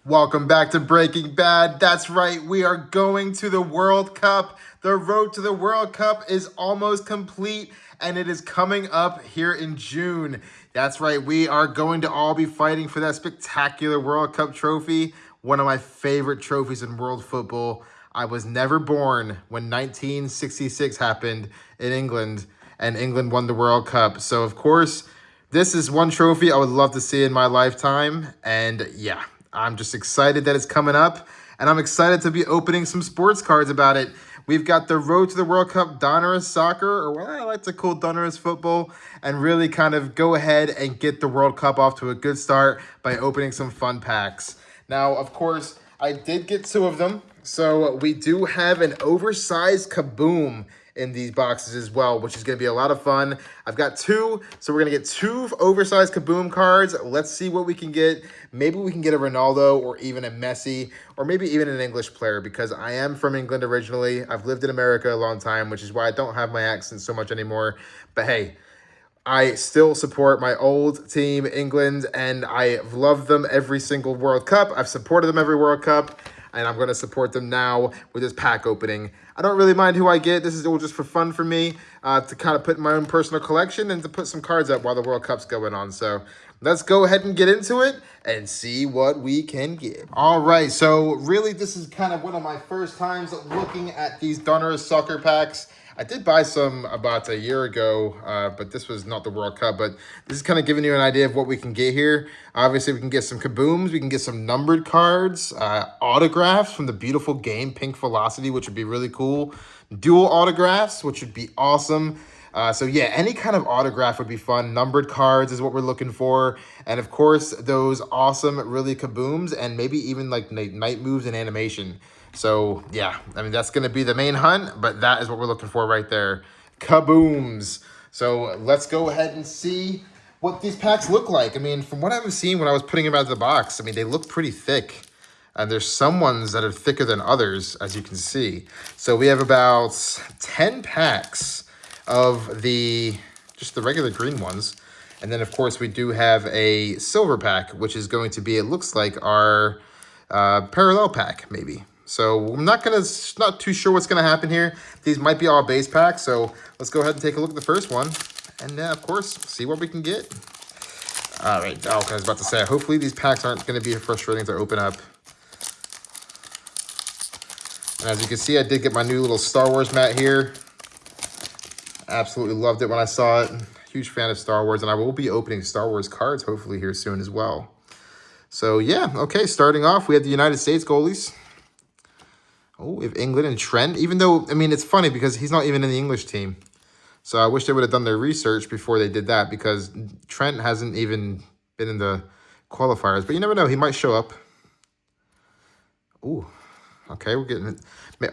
Welcome back to Breaking Bad. That's right, we are going to the World Cup. The road to the World Cup is almost complete, and it is coming up here in June. That's right, we are going to all be fighting for that spectacular World Cup trophy, one of my favorite trophies in world football. I was never born when 1966 happened in England, and England won the World Cup. So, of course, this is one trophy I would love to see in my lifetime, and yeah, I'm just excited that it's coming up, and I'm excited to be opening some sports cards about it. We've got the Road to the World Cup Donruss Soccer, or what I like to call Donruss Football, and really kind of go ahead and get the World Cup off to a good start by opening some fun packs. Now, of course, I did get two of them, so we do have an oversized KABOOM in these boxes as well, which is going to be a lot of fun. I've got two, so we're going to get two oversized KABOOM cards. Let's see what we can get. Maybe we can get a Ronaldo or even a Messi or maybe even an English player, because I am from England originally. I've lived in America a long time, which is why I don't have my accent so much anymore. But hey, I still support my old team, England, and I've loved them every single World Cup. I've supported them every World Cup, and I'm going to support them now with this pack opening. I don't really mind who I get. This is all just for fun for me, to kind of put in my own personal collection and to put some cards up while the World Cup's going on. So let's go ahead and get into it and see what we can get. All right, so really this is kind of one of my first times looking at these Donruss soccer packs. I did buy some about a year ago, but this was not the World Cup. But this is kind of giving you an idea of what we can get here. Obviously, we can get some KABOOMs. We can get some numbered cards, autographs from the beautiful game, Pink Velocity, which would be really cool. Dual autographs, which would be awesome. So yeah, any kind of autograph would be fun. Numbered cards is what we're looking for. And of course, those awesome, really KABOOMs, and maybe even like night moves and animation. So yeah, I mean, that's going to be the main hunt, but that is what we're looking for right there. KABOOMs. So let's go ahead and see what these packs look like. I mean, from what I've seen when I was putting them out of the box, I mean, they look pretty thick. And there's some ones that are thicker than others, as you can see. So we have about 10 packs of just the regular green ones. And then, of course, we do have a silver pack, which is going to be, it looks like, our parallel pack, maybe. So I'm not too sure what's gonna happen here. These might be all base packs, so let's go ahead and take a look at the first one, and of course, see what we can get. All right, I was about to say, hopefully these packs aren't gonna be frustrating to open up. And as you can see, I did get my new little Star Wars mat here. Absolutely loved it when I saw it. Huge fan of Star Wars, and I will be opening Star Wars cards hopefully here soon as well. So yeah, okay, starting off, we have the United States goalies. Oh, we have England and Trent, even though, I mean, it's funny because he's not even in the English team. So I wish they would have done their research before they did that, because Trent hasn't even been in the qualifiers. But you never know, he might show up. Ooh, okay, we're getting it.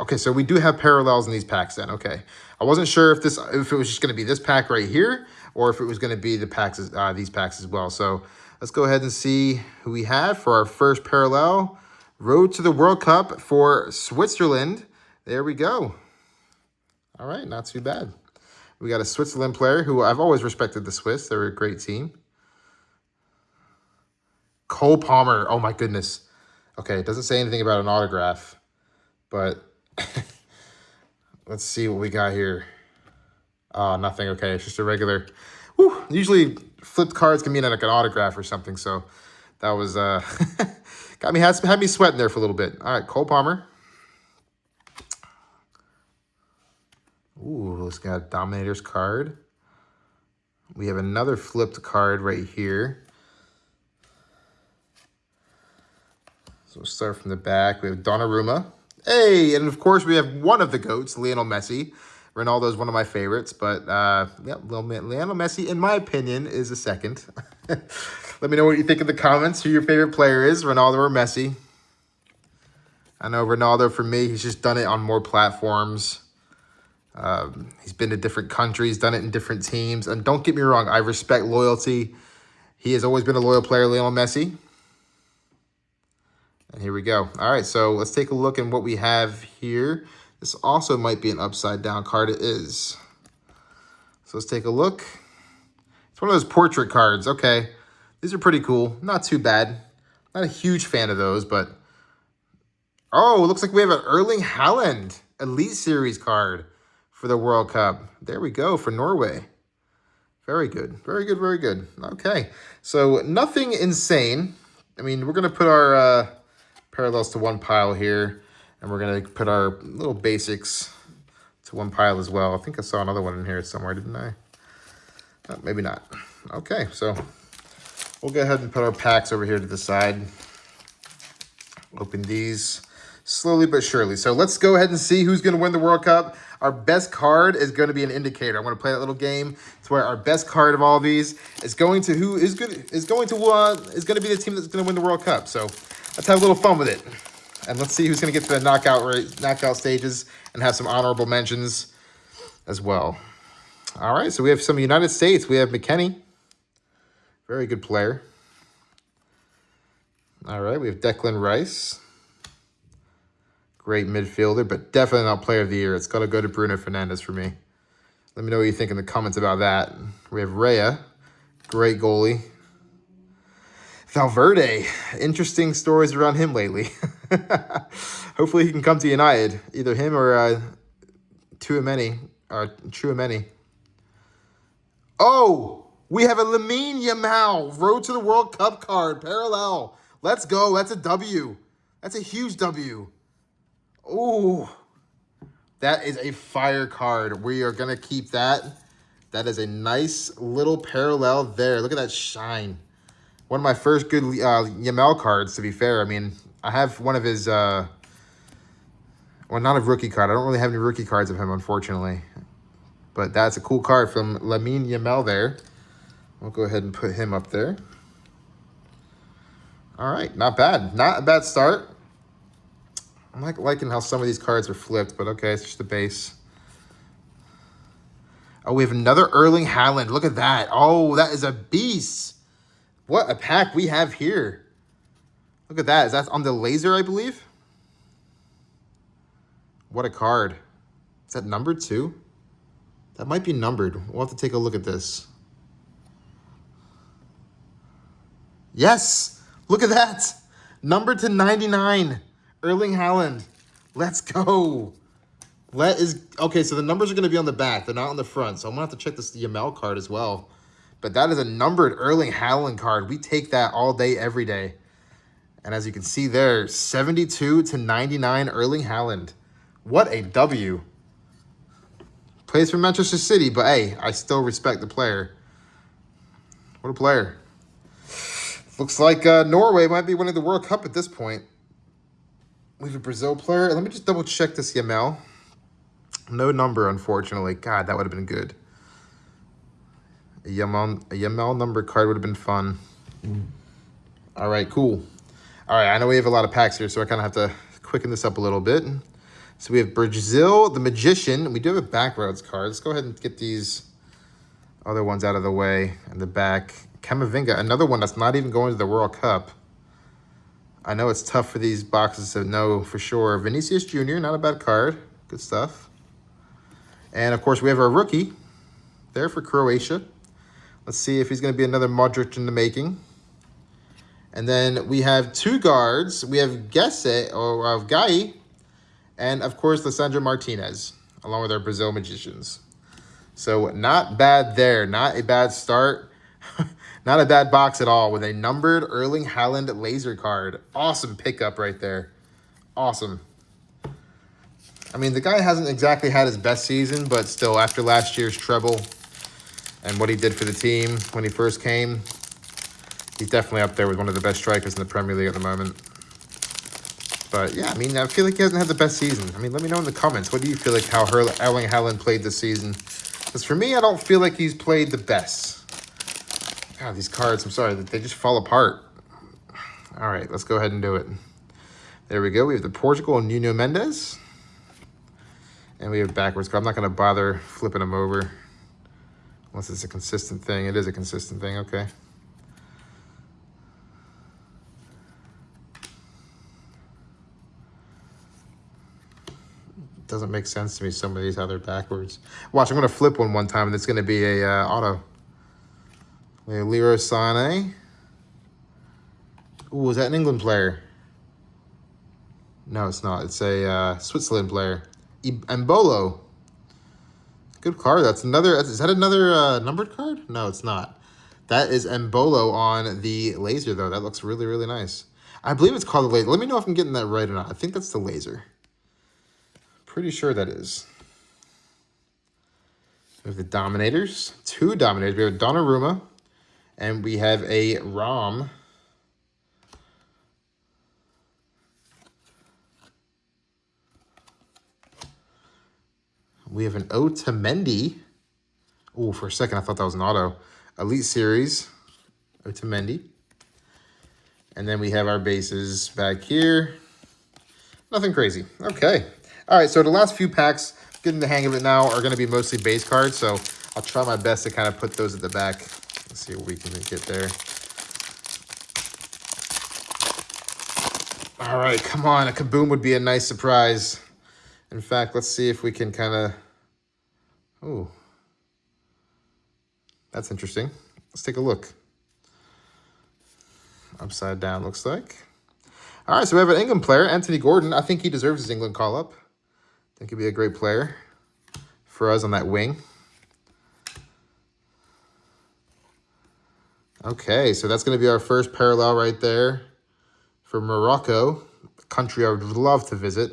Okay, so we do have parallels in these packs then, okay. I wasn't sure if it was just going to be this pack right here, or if it was going to be the packs, these packs as well. So let's go ahead and see who we have for our first parallel. Road to the World Cup for Switzerland. There we go. All right, not too bad. We got a Switzerland player who I've always respected the Swiss. They're a great team. Cole Palmer. Oh, my goodness. Okay, it doesn't say anything about an autograph, but let's see what we got here. Oh, nothing. Okay, it's just a regular. Whew, usually flipped cards can mean like an autograph or something, so that was... had me sweating there for a little bit. All right, Cole Palmer. Ooh, it's got a Dominator's card. We have another flipped card right here. So we'll start from the back. We have Donnarumma. Hey, and of course we have one of the GOATs, Lionel Messi. Ronaldo is one of my favorites, but yeah, Lionel Messi, in my opinion, is a second. Let me know what you think in the comments, who your favorite player is, Ronaldo or Messi. I know Ronaldo, for me, he's just done it on more platforms. He's been to different countries, done it in different teams. And don't get me wrong, I respect loyalty. He has always been a loyal player, Lionel Messi. And here we go. All right, so let's take a look at what we have here. This also might be an upside down card. It is. So let's take a look. It's one of those portrait cards. Okay. These are pretty cool. Not too bad. Not a huge fan of those, but... Oh, it looks like we have an Erling Haaland Elite Series card for the World Cup. There we go, for Norway. Very good, very good, very good. Okay, so nothing insane. I mean, we're going to put our parallels to one pile here, and we're going to put our little basics to one pile as well. I think I saw another one in here somewhere, didn't I? Oh, maybe not. Okay, so we'll go ahead and put our packs over here to the side. Open these slowly but surely. So let's go ahead and see who's going to win the World Cup. Our best card is going to be an indicator. I'm going to play that little game. It's where our best card of all these is going to be the team that's going to win the World Cup. So let's have a little fun with it, and let's see who's going to get to the knockout stages and have some honorable mentions as well. All right, so we have some United States. We have McKennie, very good player. All right, we have Declan Rice. Great midfielder, but definitely not player of the year. It's got to go to Bruno Fernandes for me. Let me know what you think in the comments about that. We have Raya, great goalie. Valverde, interesting stories around him lately. Hopefully he can come to United, either him or Tchouaméni. Oh, we have a Lamine Yamal Road to the World Cup card, parallel. Let's go. That's a W. That's a huge W. Oh, that is a fire card. We are going to keep that. That is a nice little parallel there. Look at that shine. One of my first good Yamal cards, to be fair. I mean, I have one of his, well, not a rookie card. I don't really have any rookie cards of him, unfortunately. But that's a cool card from Lamine Yamal there. We'll go ahead and put him up there. All right, not bad. Not a bad start. I'm like liking how some of these cards are flipped, but okay, it's just the base. Oh, we have another Erling Haaland. Look at that. Oh, that is a beast. What a pack we have here. Look at that. Is that on the laser, I believe? What a card. Is that numbered too? That might be numbered. We'll have to take a look at this. Yes. Look at that. Numbered to 99. Erling Haaland. Let's go. Okay, so the numbers are going to be on the back. They're not on the front. So I'm going to have to check this Yamal card as well. But that is a numbered Erling Haaland card. We take that all day, every day. And as you can see there, 72 to 99 Erling Haaland. What a W. Plays for Manchester City, but hey, I still respect the player. What a player. Looks like Norway might be winning the World Cup at this point. We have a Brazil player. Let me just double check this Yamal. No number, unfortunately. God, that would have been good. A Yamal number card would have been fun. All right, cool. All right, I know we have a lot of packs here, so I kind of have to quicken this up a little bit. So we have Brazil, the Magician. We do have a Backroads card. Let's go ahead and get these other ones out of the way in the back. Camavinga, another one that's not even going to the World Cup. I know it's tough for these boxes to know for sure. Vinicius Jr., not a bad card. Good stuff. And, of course, we have our rookie there for Croatia. Let's see if he's going to be another Modric in the making. And then we have two guards. We have Gai, and, of course, Lissandro Martinez, along with our Brazil Magicians. So not bad there. Not a bad start. Not a bad box at all with a numbered Erling Haaland laser card. Awesome pickup right there. Awesome. I mean, the guy hasn't exactly had his best season, but still, after last year's treble and what he did for the team when he first came, he's definitely up there with one of the best strikers in the Premier League at the moment. But, yeah, I mean, I feel like he hasn't had the best season. I mean, let me know in the comments. What do you feel like how Erling Haaland played this season? Because for me, I don't feel like he's played the best. God, these cards, I'm sorry, they just fall apart. All right, let's go ahead and do it. There we go. We have the Portugal and Nuno Mendes. And we have backwards card. I'm not going to bother flipping them over unless it's a consistent thing. It is a consistent thing. Okay. Doesn't make sense to me, some of these, how they're backwards. Watch, I'm going to flip one time, and it's going to be a auto. We have Leroy Sané. Ooh, is that an England player? No, it's not. It's a Switzerland player. Embolo. Good card. That's another. Is that another numbered card? No, it's not. That is Embolo on the laser, though. That looks really, really nice. I believe it's called the laser. Let me know if I'm getting that right or not. I think that's the laser. Pretty sure that is. We have the Dominators. 2 Dominators. We have Donnarumma. And we have a Rom. We have an Otamendi. Oh, for a second, I thought that was an auto. Elite Series. Otamendi. And then we have our bases back here. Nothing crazy. Okay. All right, so the last few packs, getting the hang of it now, are going to be mostly base cards. So I'll try my best to kind of put those at the back. Let's see what we can get there. All right, come on. A KABOOM would be a nice surprise. In fact, let's see if we can kind of... Oh. That's interesting. Let's take a look. Upside down, looks like. All right, so we have an England player, Anthony Gordon. I think he deserves his England call-up. I think he'd be a great player for us on that wing. Okay, so that's going to be our first parallel right there for Morocco, a country I would love to visit.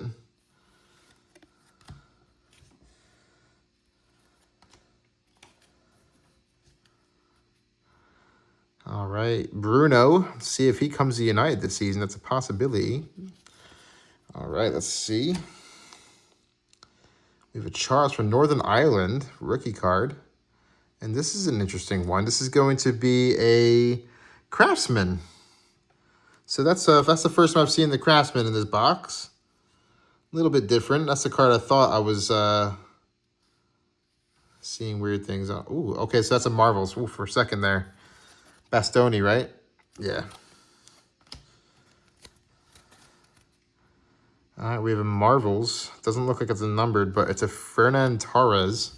All right, Bruno. Let's see if he comes to United this season. That's a possibility. All right, let's see. We have a Charles from Northern Ireland, rookie card. And this is an interesting one. This is going to be a Craftsman. So that's the first time I've seen the Craftsman in this box. A little bit different. That's the card I thought I was seeing weird things on. Ooh, okay, so that's a Marvels. Ooh, for a second there. Bastoni, right? Yeah. All right, we have a Marvels. Doesn't look like it's a numbered, but it's a Fernan Torres.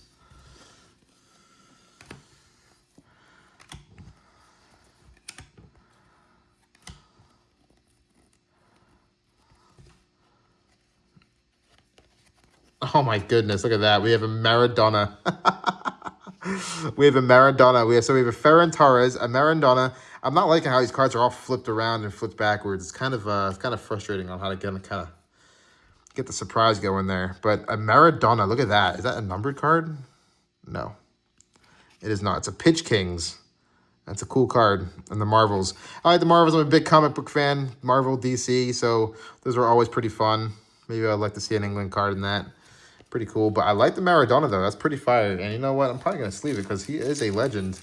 Oh my goodness, look at that. We have a Maradona. We have a Maradona. We have a Ferran Torres, a Maradona. I'm not liking how these cards are all flipped around and flipped backwards. It's kind of frustrating on how to kind of get the surprise going there. But a Maradona, look at that. Is that a numbered card? No, it is not. It's a Pitch Kings. That's a cool card. And the Marvels. I like the Marvels. I'm a big comic book fan. Marvel, DC. So those are always pretty fun. Maybe I'd like to see an England card in that. Pretty cool. But I like the Maradona, though. That's pretty fire. And you know what? I'm probably going to sleeve it because he is a legend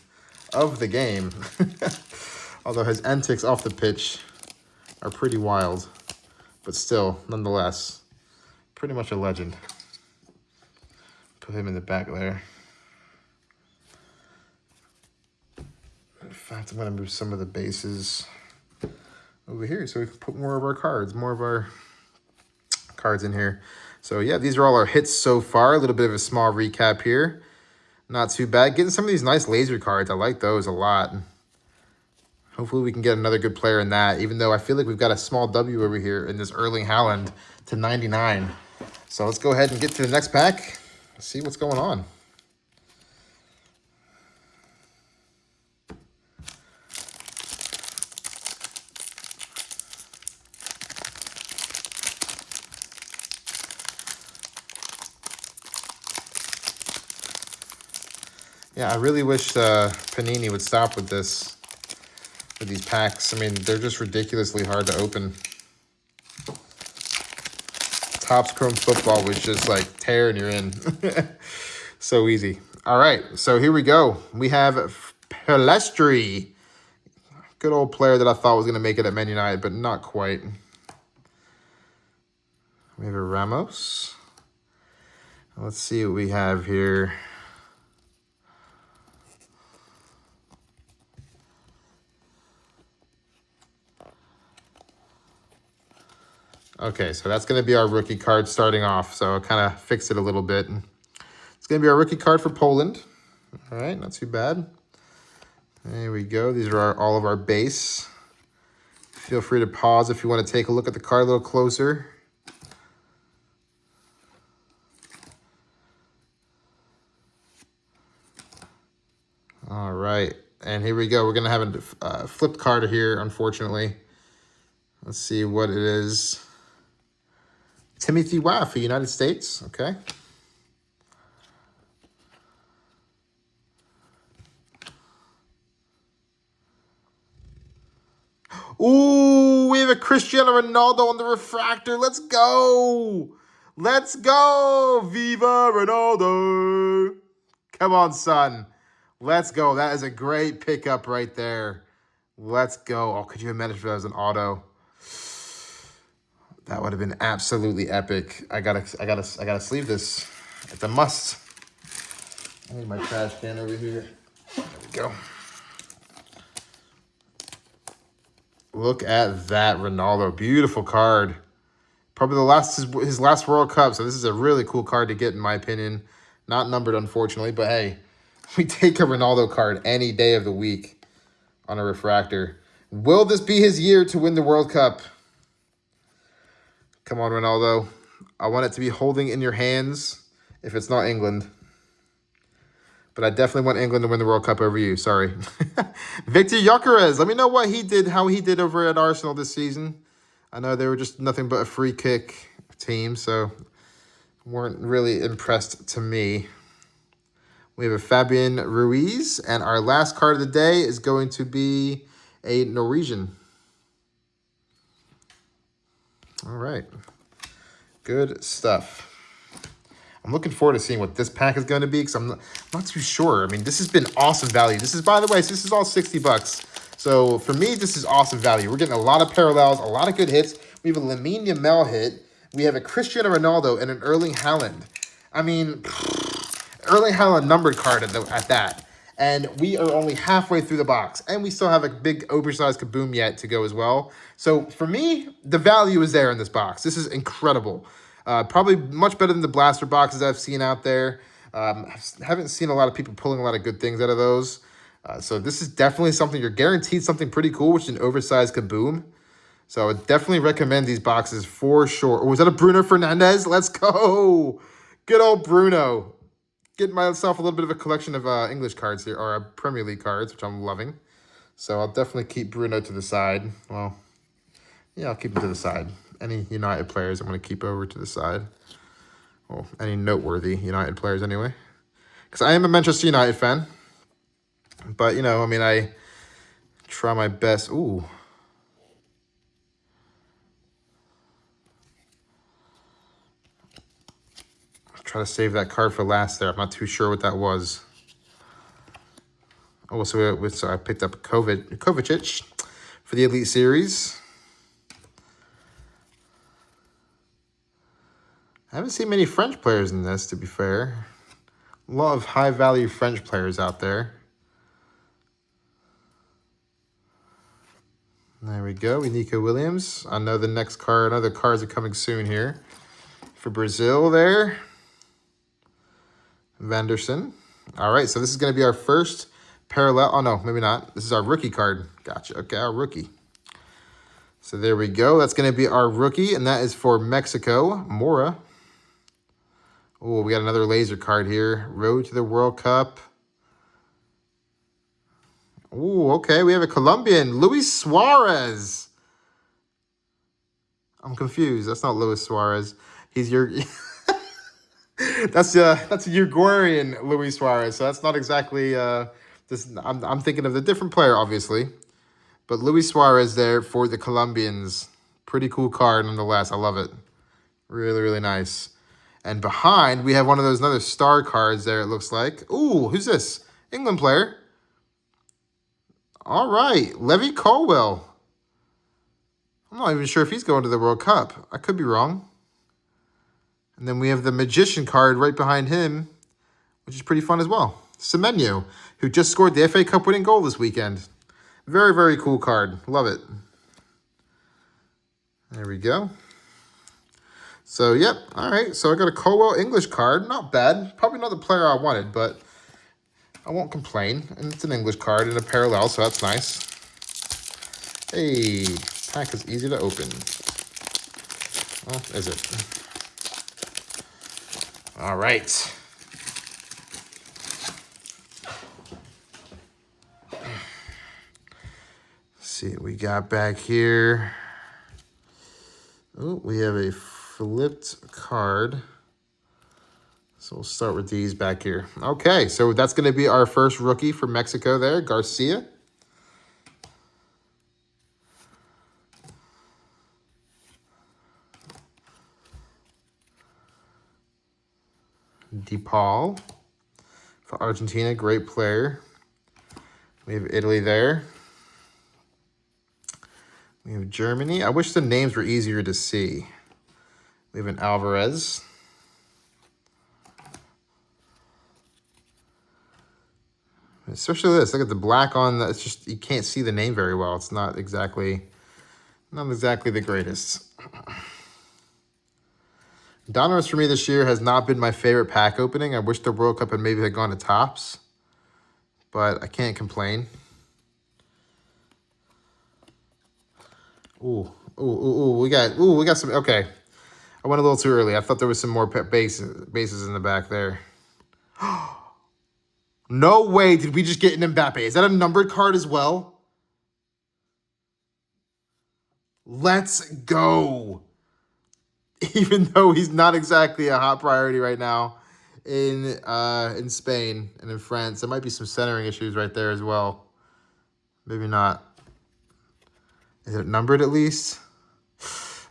of the game. Although his antics off the pitch are pretty wild. But still, nonetheless, pretty much a legend. Put him in the back there. In fact, I'm going to move some of the bases over here so we can put more of our cards in here. So yeah, these are all our hits so far. A little bit of a small recap here. Not too bad. Getting some of these nice laser cards. I like those a lot. Hopefully we can get another good player in that, even though I feel like we've got a small W over here in this Erling Haaland to 99. So let's go ahead and get to the next pack. See what's going on. Yeah, I really wish Panini would stop with these packs. I mean, they're just ridiculously hard to open. Topps Chrome Football was just like tear and you're in. So easy. All right, so here we go. We have Pelestri. Good old player that I thought was going to make it at Man United, but not quite. We have a Ramos. Let's see what we have here. Okay, so that's going to be our rookie card starting off. So I'll kind of fix it a little bit. It's going to be our rookie card for Poland. All right, not too bad. There we go. These are all of our base Feel free to pause if you want to take a look at the card a little closer. All right, and here we go. We're gonna have a flipped card here, unfortunately. Let's see what it is. Timothy Wow for United States, okay. Ooh, we have a Cristiano Ronaldo on the refractor. Let's go. Let's go. Viva Ronaldo. Come on, son. Let's go. That is a great pickup right there. Let's go. Oh, could you imagine if that was an auto? That would have been absolutely epic. I gotta sleeve this. It's a must. I need my trash can over here. There we go. Look at that Ronaldo. Beautiful card. Probably his last World Cup, so this is a really cool card to get, in my opinion. Not numbered, unfortunately, but hey, we take a Ronaldo card any day of the week on a refractor. Will this be his year to win the World Cup? Come on, Ronaldo. I want it to be holding in your hands if it's not England. But I definitely want England to win the World Cup over you. Sorry. Victor Gyökeres. Let me know how he did over at Arsenal this season. I know they were just nothing but a free kick team, so weren't really impressed to me. We have a Fabian Ruiz, and our last card of the day is going to be a Norwegian. All right. Good stuff. I'm looking forward to seeing what this pack is going to be because I'm not too sure. I mean, this has been awesome value. This is, by the way, this is all $60. So for me, this is awesome value. We're getting a lot of parallels, a lot of good hits. We have a Lamine Yamal hit. We have a Cristiano Ronaldo and an Erling Haaland. I mean, Erling Haaland numbered card at that. And we are only halfway through the box. And we still have a big oversized KABOOM yet to go as well. So for me, the value is there in this box. This is incredible. Probably much better than the blaster boxes I've seen out there. Haven't seen a lot of people pulling a lot of good things out of those. So this is definitely something, you're guaranteed something pretty cool, which is an oversized KABOOM. So I would definitely recommend these boxes for sure. Oh, was that a Bruno Fernandes? Let's go. Good old Bruno. Getting myself a little bit of a collection of English cards here, or Premier League cards, which I'm loving. So I'll definitely keep Bruno to the side. Well, yeah, I'll keep him to the side. Any United players I'm going to keep over to the side. Well, any noteworthy United players anyway. Because I am a Manchester United fan. But, you know, I mean, I try my best. Ooh. I'll try to save that card for last there. I'm not too sure what that was. Oh, so I picked up Kovacic for the Elite Series. I haven't seen many French players in this, to be fair. A lot of high-value French players out there. There we go, Nico Williams. I know the next card, other cards are coming soon here. For Brazil there. Vanderson. All right, so this is going to be our first parallel. Oh, no, maybe not. This is our rookie card. Gotcha. Okay, our rookie. So there we go. That's going to be our rookie, and that is for Mexico, Mora. Oh, we got another laser card here. Road to the World Cup. Oh, okay. We have a Colombian, Luis Suarez. I'm confused. That's not Luis Suarez. He's your... that's a Uruguayan Luis Suarez. So that's not exactly this. I'm thinking of the different player, obviously. But Luis Suarez there for the Colombians. Pretty cool card nonetheless. I love it. Really, really nice. And behind, we have one of those another star cards there, it looks like. Ooh, who's this? England player. All right, Levy Colwell. I'm not even sure if he's going to the World Cup. I could be wrong. And then we have the Magician card right behind him, which is pretty fun as well. Semenyo, who just scored the FA Cup winning goal this weekend. Very, very cool card. Love it. There we go. So, yep. All right. So, I got a Colwell English card. Not bad. Probably not the player I wanted, but I won't complain. And it's an English card in a parallel, so that's nice. Hey. pack is easy to open. Oh, is it? All right. Let's see what we got back here. Oh, we have a flipped card. So we'll start with these back here. Okay, so that's going to be our first rookie for Mexico there, Garcia. DePaul for Argentina, great player. We have Italy there. We have Germany. I wish the names were easier to see. We have an Alvarez. Especially this. Look at the black on. It's just you can't see the name very well. It's not exactly the greatest. Donruss for me this year has not been my favorite pack opening. I wish the World Cup had maybe gone to Topps, but I can't complain. We got some. Okay, I went a little too early. I thought there was some more bases in the back there. No way did we just get an Mbappe. Is that a numbered card as well? Let's go. Even though he's not exactly a hot priority right now in Spain and in France. There might be some centering issues right there as well. Maybe not. Is it numbered at least?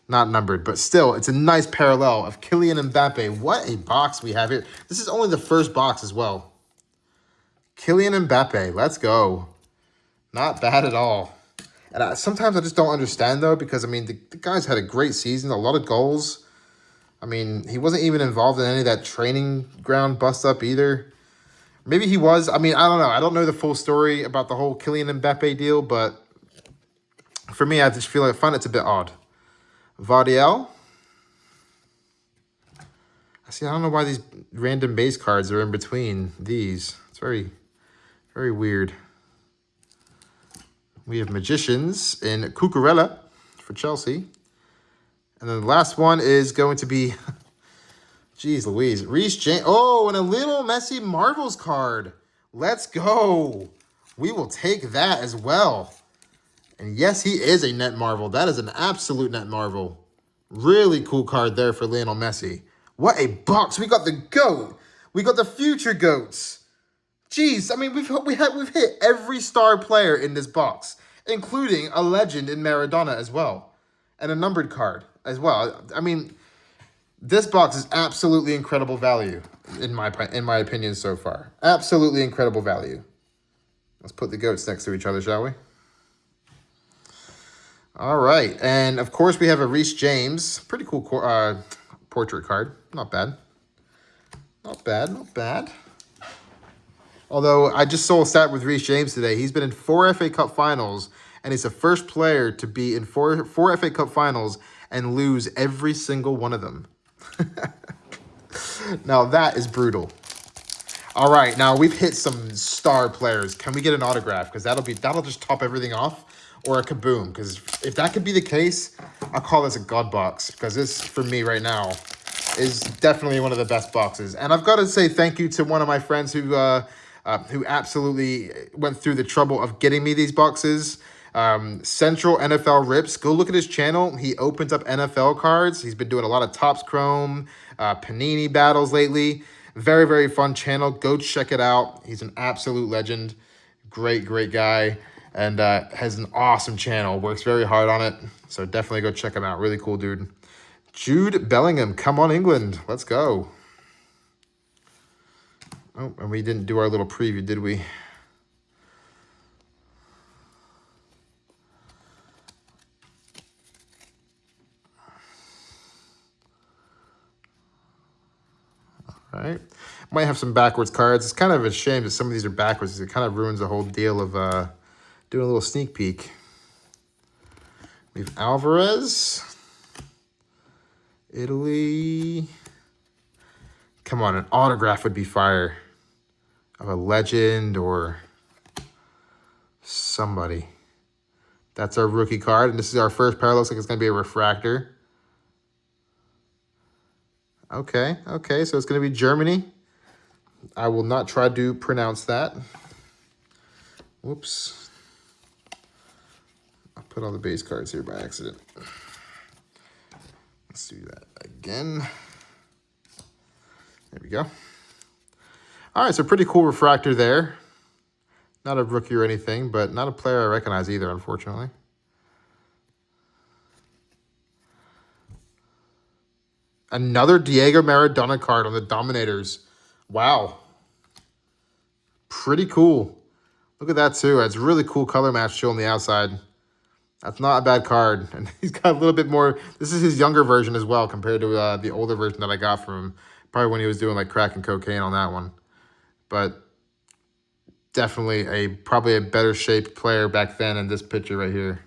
Not numbered, but still, it's a nice parallel of Kylian Mbappe. What a box we have here. This is only the first box as well. Kylian Mbappe, let's go. Not bad at all. And sometimes I just don't understand, though, because, I mean, the guy's had a great season, a lot of goals. I mean, he wasn't even involved in any of that training ground bust-up either. Maybe he was. I mean, I don't know. I don't know the full story about the whole Kylian Mbappe deal, but for me, I just I find it's a bit odd. Vardiel. I don't know why these random base cards are in between these. It's very, very weird. We have Magicians in Cucurella for Chelsea. And then the last one is going to be, geez Louise, Reece James. Oh, and a little Messi Marvels card. Let's go. We will take that as well. And yes, he is a net Marvel. That is an absolute net Marvel. Really cool card there for Lionel Messi. What a box. We got the GOAT. We got the future GOATs. Jeez, I mean, we've hit every star player in this box, including a legend in Maradona as well, and a numbered card as well. I mean, this box is absolutely incredible value in my opinion so far. Absolutely incredible value. Let's put the GOATs next to each other, shall we? All right, and of course we have a Reece James, pretty cool portrait card. Not bad. Not bad. Not bad. Although I just saw a stat with Reece James today. He's been in 4 FA Cup finals, and he's the first player to be in four FA Cup finals and lose every single one of them. Now, that is brutal. All right, now we've hit some star players. Can we get an autograph? Because that'll just top everything off. Or a KABOOM. Because if that could be the case, I'll call this a God box. Because this, for me right now, is definitely one of the best boxes. And I've got to say thank you to one of my friends who absolutely went through the trouble of getting me these boxes. Central NFL Rips. Go look at his channel. He opens up NFL cards. He's been doing a lot of Topps Chrome, Panini battles lately. Very, very fun channel. Go check it out. He's an absolute legend. Great, great guy. And has an awesome channel. Works very hard on it. So definitely go check him out. Really cool dude. Jude Bellingham. Come on, England. Let's go. Oh, and we didn't do our little preview, did we? All right. Might have some backwards cards. It's kind of a shame that some of these are backwards. It kind of ruins the whole deal of doing a little sneak peek. We have Alvarez. Italy. Come on, an autograph would be fire. Of a legend or somebody. That's our rookie card, and this is our first pair. Looks like it's going to be a refractor. Okay, so it's going to be Germany. I will not try to pronounce that. Whoops. I put all the base cards here by accident. Let's do that again. There we go. All right, so pretty cool refractor there. Not a rookie or anything, but not a player I recognize either, unfortunately. Another Diego Maradona card on the Dominators. Wow. Pretty cool. Look at that, too. It's really cool color match, too, on the outside. That's not a bad card. And he's got a little bit more. This is his younger version as well compared to the older version that I got from him. Probably when he was doing, like, crack and cocaine on that one. But definitely probably a better shaped player back then in this picture right here.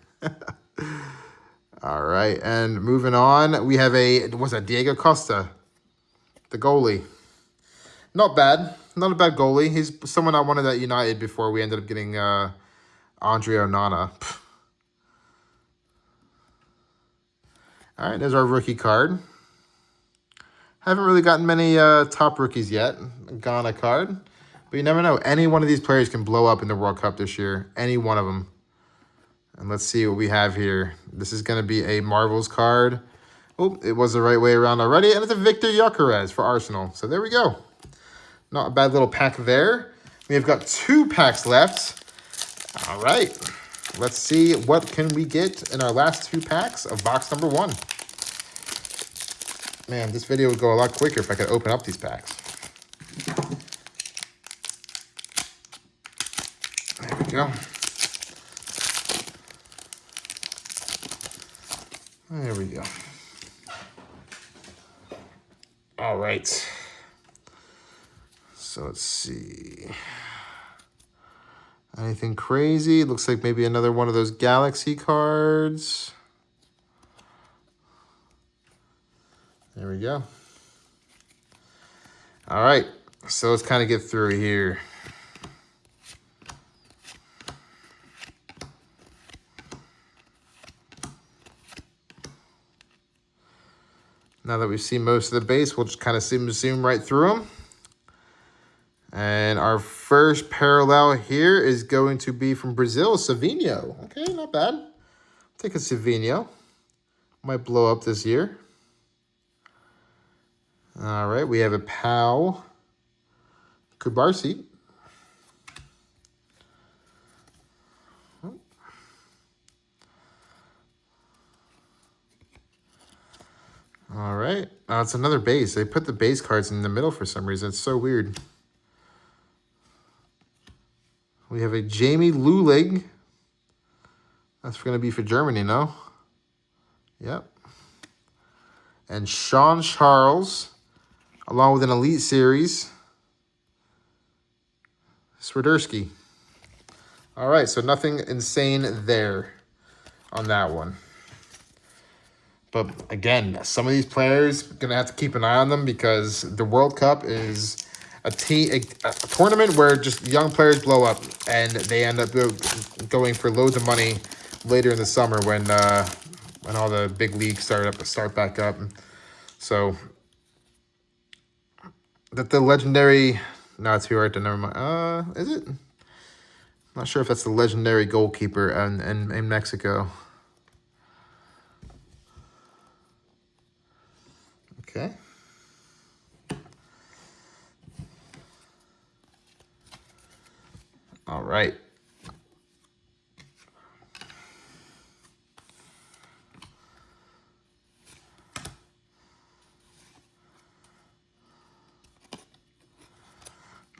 All right, and moving on, we have what's that, Diego Costa, the goalie. Not bad. Not a bad goalie. He's someone I wanted at United before we ended up getting Andre Onana. All right, there's our rookie card. Haven't really gotten many top rookies yet. Ghana card. But you never know. Any one of these players can blow up in the World Cup this year. Any one of them. And let's see what we have here. This is going to be a Marvels card. Oh, it was the right way around already. And it's a Victor Gyökeres for Arsenal. So there we go. Not a bad little pack there. We have got 2 packs left. All right. Let's see what can we get in our last 2 packs of box number 1. Man, this video would go a lot quicker if I could open up these packs. There we go. There we go. All right. So let's see. Anything crazy? Looks like maybe another one of those Galaxy cards. There we go. All right. So let's kind of get through here. Now that we've seen most of the base, we'll just kind of zoom right through them. And our first parallel here is going to be from Brazil, Savinho. Okay, not bad. Take a Savinho. Might blow up this year. All right, we have a Pau Kubarsi. All right. Oh, it's another base. They put the base cards in the middle for some reason. It's so weird. We have a Jamie Lulig. That's going to be for Germany, no? Yep. And Sean Charles, along with an Elite Series, Swiderski. All right, so nothing insane there on that one. But again, some of these players, going to have to keep an eye on them because the World Cup is a tournament where just young players blow up and they end up going for loads of money later in the summer when all the big leagues start back up. So that the legendary, no, it's here right there, never mind. Is it? Not sure if that's the legendary goalkeeper in Mexico. Okay. All right.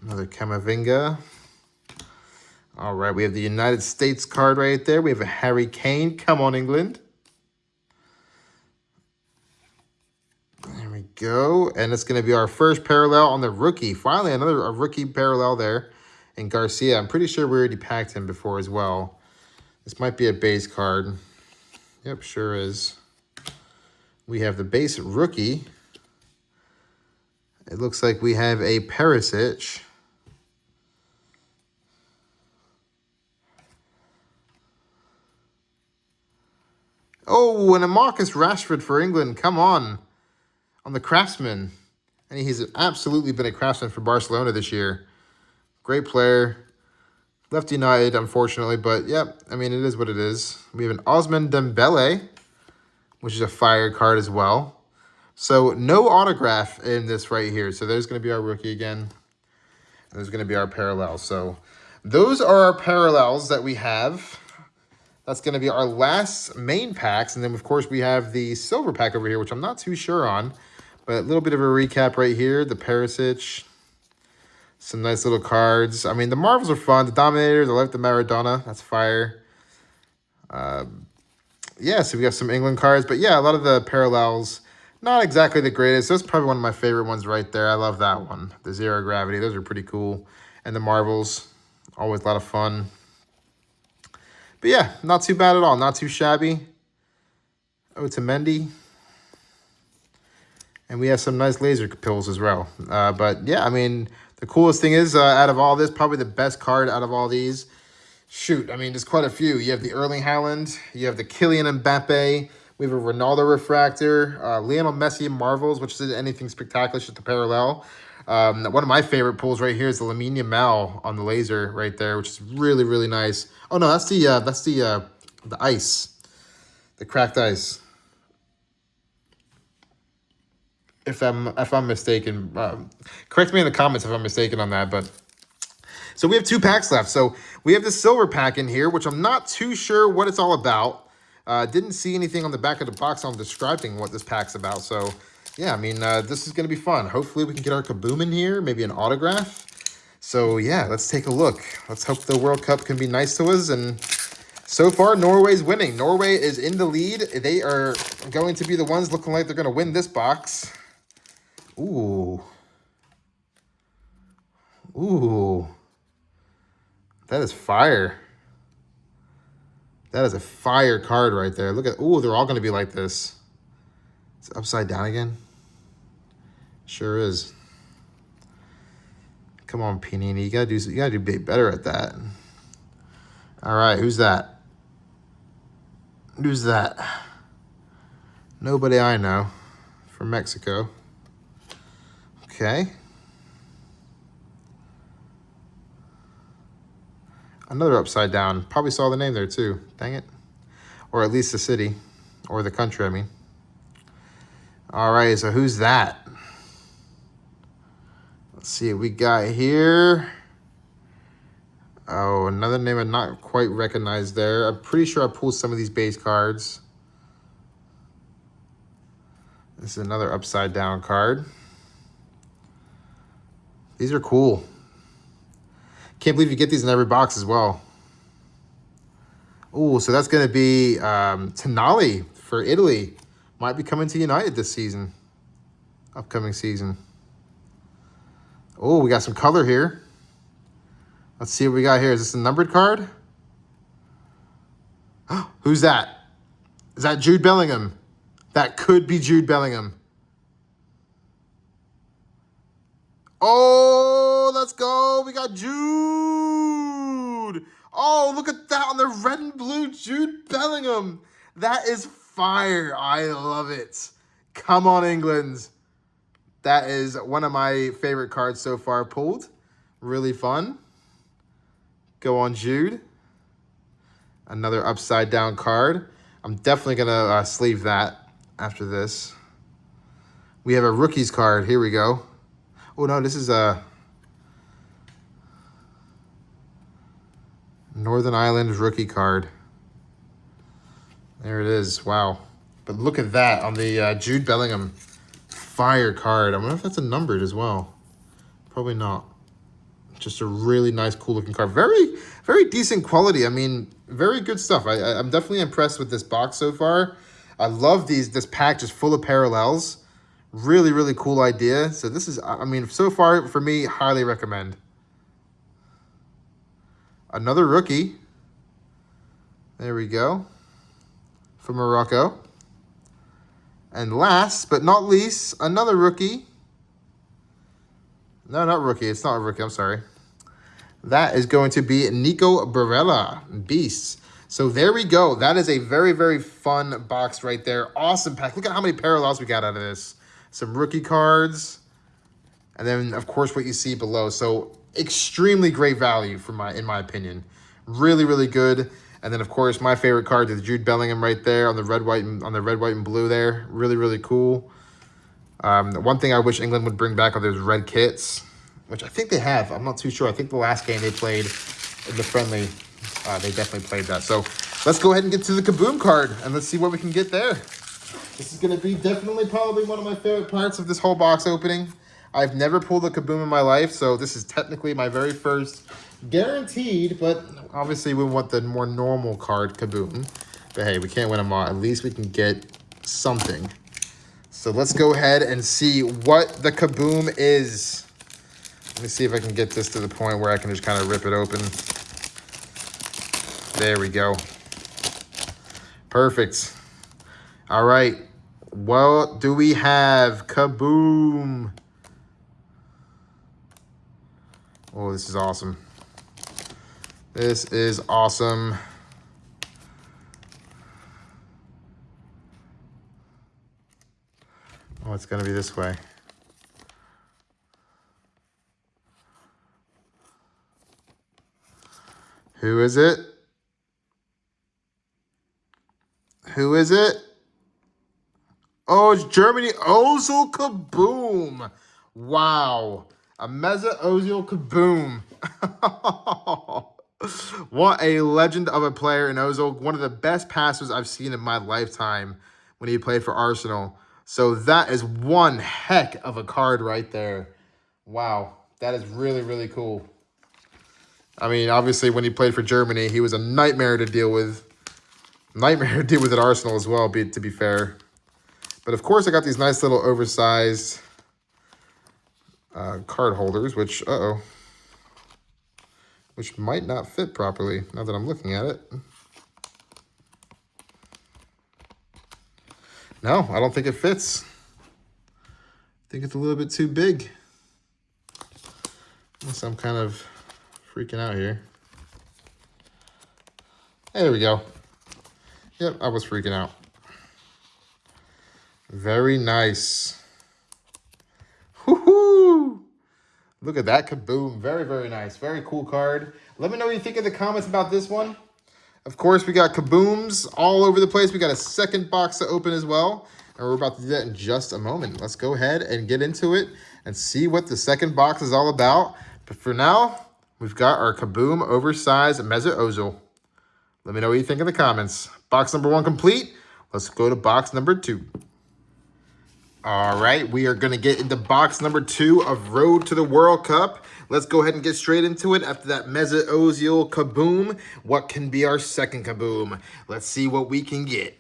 Another Camavinga. All right, we have the United States card right there. We have a Harry Kane. Come on, England. There we go. And it's going to be our first parallel on the rookie. Finally, a rookie parallel there. And Garcia, I'm pretty sure we already packed him before as well. This might be a base card. Yep, sure is. We have the base rookie. It looks like we have a Perisic. Oh, and a Marcus Rashford for England. Come on the Craftsman. And he's absolutely been a Craftsman for Barcelona this year. Great player. Left United, unfortunately, but yeah, I mean, it is what it is. We have an Osman Dembele, which is a fire card as well. So no autograph in this right here. So there's going to be our rookie again. And there's going to be our parallel. So those are our parallels that we have. That's going to be our last main packs. And then, of course, we have the silver pack over here, which I'm not too sure on. But a little bit of a recap right here. The Perisic. Some nice little cards. I mean, the Marvels are fun. The Dominators, I like the Maradona. That's fire. Yeah, so we got some England cards. But yeah, a lot of the parallels, not exactly the greatest. That's probably one of my favorite ones right there. I love that one. The Zero Gravity. Those are pretty cool. And the Marvels, always a lot of fun. But yeah, not too bad at all. Not too shabby. Otamendi. And we have some nice laser pills as well. But yeah, I mean, the coolest thing is, out of all this, probably the best card out of all these. Shoot, I mean, there's quite a few. You have the Erling Haaland. You have the Kylian Mbappe. We have a Ronaldo Refractor. Lionel Messi Marvels, which isn't anything spectacular, just a parallel. One of my favorite pulls right here is the Lamine Yamal on the laser right there, which is really, really nice. Oh, no, that's the ice. The cracked ice. If I'm mistaken, correct me in the comments if I'm mistaken on that. But so we have 2 packs left. So we have the silver pack in here, which I'm not too sure what it's all about. Didn't see anything on the back of the box on describing what this pack's about. So yeah, I mean, this is going to be fun. Hopefully we can get our KABOOM in here, maybe an autograph. So yeah, let's take a look. Let's hope the World Cup can be nice to us. And so far, Norway's winning. Norway is in the lead. They are going to be the ones looking like they're going to win this box. Ooh. Ooh. That is fire. That is a fire card right there. Look at, ooh, they're all going to be like this. It's upside down again. Sure is. Come on, Panini. You gotta do better at that. All right, who's that? Who's that? Nobody I know. From Mexico. Okay. Another upside down. Probably saw the name there too. Dang it. Or at least the city. Or the country, I mean. All right, so who's that? Let's see what we got here. Oh, another name I not quite recognized there. I'm pretty sure I pulled some of these base cards. This is another upside down card. These are cool. Can't believe you get these in every box as well. Oh, so that's going to be Tonali for Italy. Might be coming to United this season. Upcoming season. Oh, we got some color here. Let's see what we got here. Is this a numbered card? Who's that? Is that Jude Bellingham? That could be Jude Bellingham. Oh, let's go. We got Jude. Oh, look at that on the red and blue. Jude Bellingham. That is fire. I love it. Come on, England. That is one of my favorite cards so far pulled. Really fun. Go on, Jude. Another upside down card. I'm definitely going to sleeve that after this. We have a rookies card. Here we go. Oh, no, this is a Northern Ireland rookie card. There it is. Wow. But look at that on the Jude Bellingham fire card. I wonder if that's a numbered as well. Probably not. Just a really nice, cool-looking card. Very, very decent quality. I mean, very good stuff. I'm definitely impressed with this box so far. I love this pack just full of parallels. Really, really cool idea. So this is, I mean, so far for me, highly recommend. Another rookie. There we go. From Morocco. And last but not least, another rookie. No, not rookie. It's not a rookie. I'm sorry. That is going to be Nico Barella, Beasts. So there we go. That is a very, very fun box right there. Awesome pack. Look at how many parallels we got out of this. Some rookie cards. And then, of course, what you see below. So extremely great value in my opinion. Really, really good. And then, of course, my favorite card is Jude Bellingham right there on the red, white, and blue there. Really, really cool. One thing I wish England would bring back are those red kits, which I think they have. I'm not too sure. I think the last game they played in the friendly, they definitely played that. So let's go ahead and get to the KABOOM card, and let's see what we can get there. This is going to be definitely probably one of my favorite parts of this whole box opening. I've never pulled a KABOOM in my life, so this is technically my very first guaranteed, but obviously we want the more normal card KABOOM. But hey, we can't win them all. At least we can get something. So let's go ahead and see what the KABOOM is. Let me see if I can get this to the point where I can just kind of rip it open. There we go. Perfect. All right. What do we have? KABOOM. Oh, this is awesome. This is awesome. Oh, it's going to be this way. Who is it? Who is it? Oh, it's Germany. Ozil KABOOM. Wow. A Mesut Ozil KABOOM. What a legend of a player in Ozil. One of the best passers I've seen in my lifetime when he played for Arsenal. So that is one heck of a card right there. Wow. That is really, really cool. I mean, obviously, when he played for Germany, he was a nightmare to deal with. Nightmare to deal with at Arsenal as well, to be fair. But, of course, I got these nice little oversized card holders, which, which might not fit properly now that I'm looking at it. No, I don't think it fits. I think it's a little bit too big. Unless I'm kind of freaking out here. There we go. Yep, I was freaking out. Very nice. Woohoo! Look at that KABOOM. Very, very nice. Very cool card. Let me know what you think in the comments about this one. Of course, we got KABOOMs all over the place. We got a second box to open as well. And we're about to do that in just a moment. Let's go ahead and get into it and see what the second box is all about. But for now, we've got our KABOOM oversized Mesut Ozil. Let me know what you think in the comments. Box number 1 complete. Let's go to box number 2. All right, we are going to get into box number 2 of Road to the World Cup. Let's go ahead and get straight into it. After that Mesut Ozil KABOOM, what can be our second KABOOM? Let's see what we can get.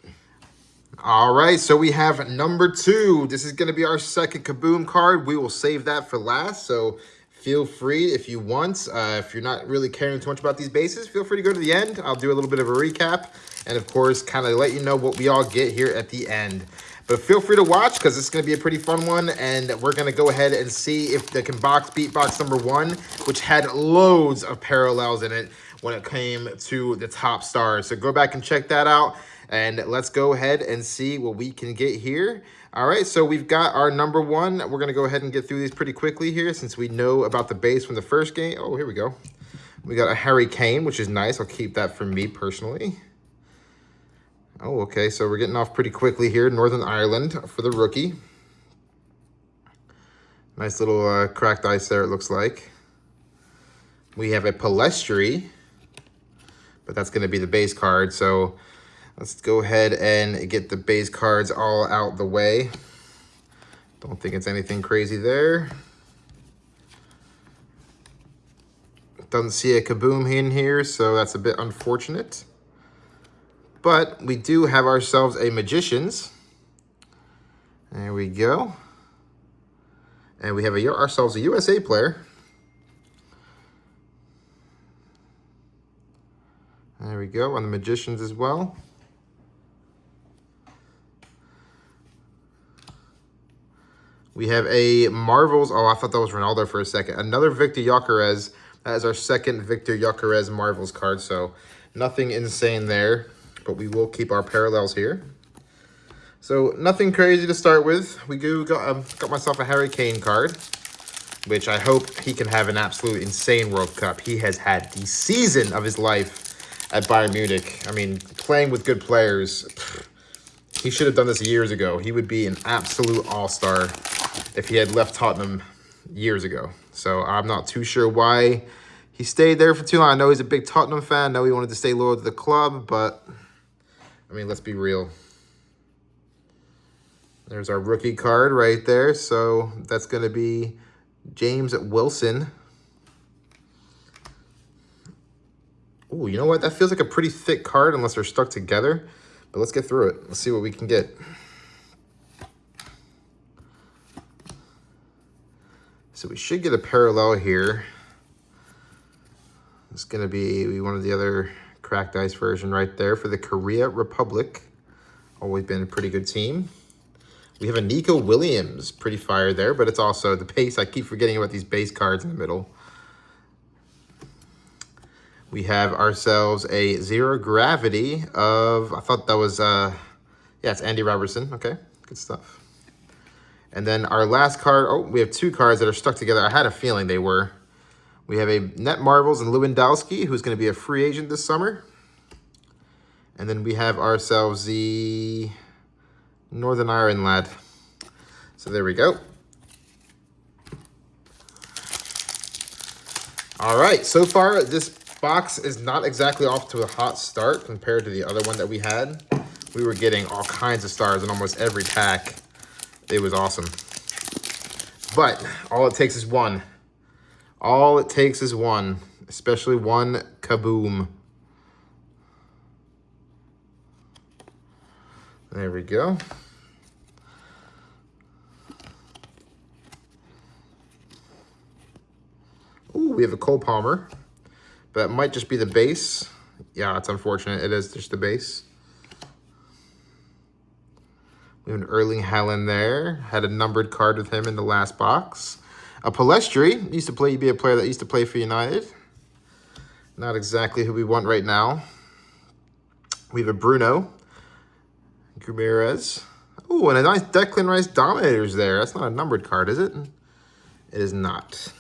All right, so we have number 2. This is going to be our second KABOOM card. We will save that for last, so feel free if you want. If you're not really caring too much about these bases, feel free to go to the end. I'll do a little bit of a recap and, of course, kind of let you know what we all get here at the end. But feel free to watch because it's going to be a pretty fun one, and we're going to go ahead and see if they can beat box number 1, which had loads of parallels in it when it came to the top stars. So go back and check that out, and let's go ahead and see what we can get here. All right, so we've got our number 1. We're going to go ahead and get through these pretty quickly here since we know about the base from the first game. Oh, here we go. We got a Harry Kane, which is nice. I'll keep that for me personally. Oh, okay, so we're getting off pretty quickly here. Northern Ireland for the rookie. Nice little cracked ice there, it looks like. We have a Palestri, but that's going to be the base card. So let's go ahead and get the base cards all out the way. Don't think it's anything crazy there. Doesn't see a KABOOM in here, so that's a bit unfortunate. But we do have ourselves a Magicians. There we go. And we have ourselves a USA player. There we go, on the Magicians as well. We have a Marvels. Oh, I thought that was Ronaldo for a second. Another Victor Gyökeres. That is our second Victor Gyökeres Marvels card. So Nothing insane there, but we will keep our parallels here. So nothing crazy to start with. We got myself a Harry Kane card, which I hope he can have an absolute insane World Cup. He has had the season of his life at Bayern Munich. I mean, playing with good players, he should have done this years ago. He would be an absolute all-star if he had left Tottenham years ago. So I'm not too sure why he stayed there for too long. I know he's a big Tottenham fan. I know he wanted to stay loyal to the club, but, I mean, let's be real. There's our rookie card right there. So that's going to be James Wilson. Oh, you know what? That feels like a pretty thick card unless they're stuck together. But let's get through it. Let's see what we can get. So we should get a parallel here. It's going to be one of the other cracked ice version right there for the Korea Republic. Always been a pretty good team. We have a Nico Williams, pretty fire there, but it's also the base. I keep forgetting about these base cards in the middle. We have ourselves a Zero Gravity of, I thought that was, yeah, it's Andy Robertson. Okay, good stuff. And then our last card, oh, we have two cards that are stuck together. I had a feeling they were. We have a Net Marvels and Lewandowski, who's going to be a free agent this summer. And then we have ourselves the Northern Ireland lad. So there we go. All right, so far this box is not exactly off to a hot start compared to the other one that we had. We were getting all kinds of stars in almost every pack. It was awesome. But all it takes is one. All it takes is one, especially one KABOOM. There we go. Ooh, we have a Cole Palmer. But that might just be the base. Yeah, it's unfortunate. It is just the base. We have an Erling Haaland there. Had a numbered card with him in the last box. A Palestri. Used to be a player that used to play for United. Not exactly who we want right now. We have a Bruno Guimaraes. Oh, and a nice Declan Rice Dominators there. That's not a numbered card, is it? It is not.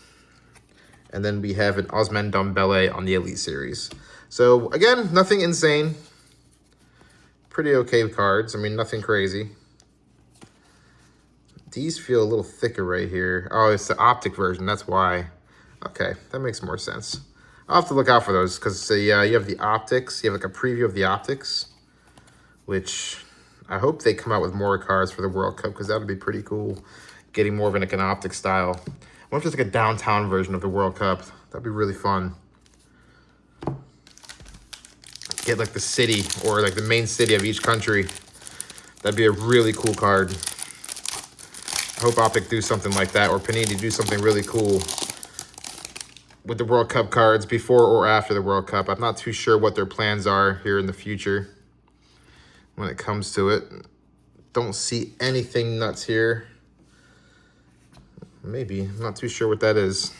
And then we have an Osman Dembele on the Elite Series. So, again, nothing insane. Pretty okay cards. I mean, nothing crazy. These feel a little thicker right here. Oh, it's the optic version. That's why. Okay, that makes more sense. I'll have to look out for those because you have the optics. You have like a preview of the optics, which I hope they come out with more cards for the World Cup because that would be pretty cool. Getting more of an optic style. What if it's like a downtown version of the World Cup? That'd be really fun. Get like the city or like the main city of each country. That'd be a really cool card. I hope Optic do something like that or Panini do something really cool with the World Cup cards before or after the World Cup. I'm not too sure what their plans are here in the future when it comes to it. Don't see anything nuts here. Maybe. I'm not too sure what that is.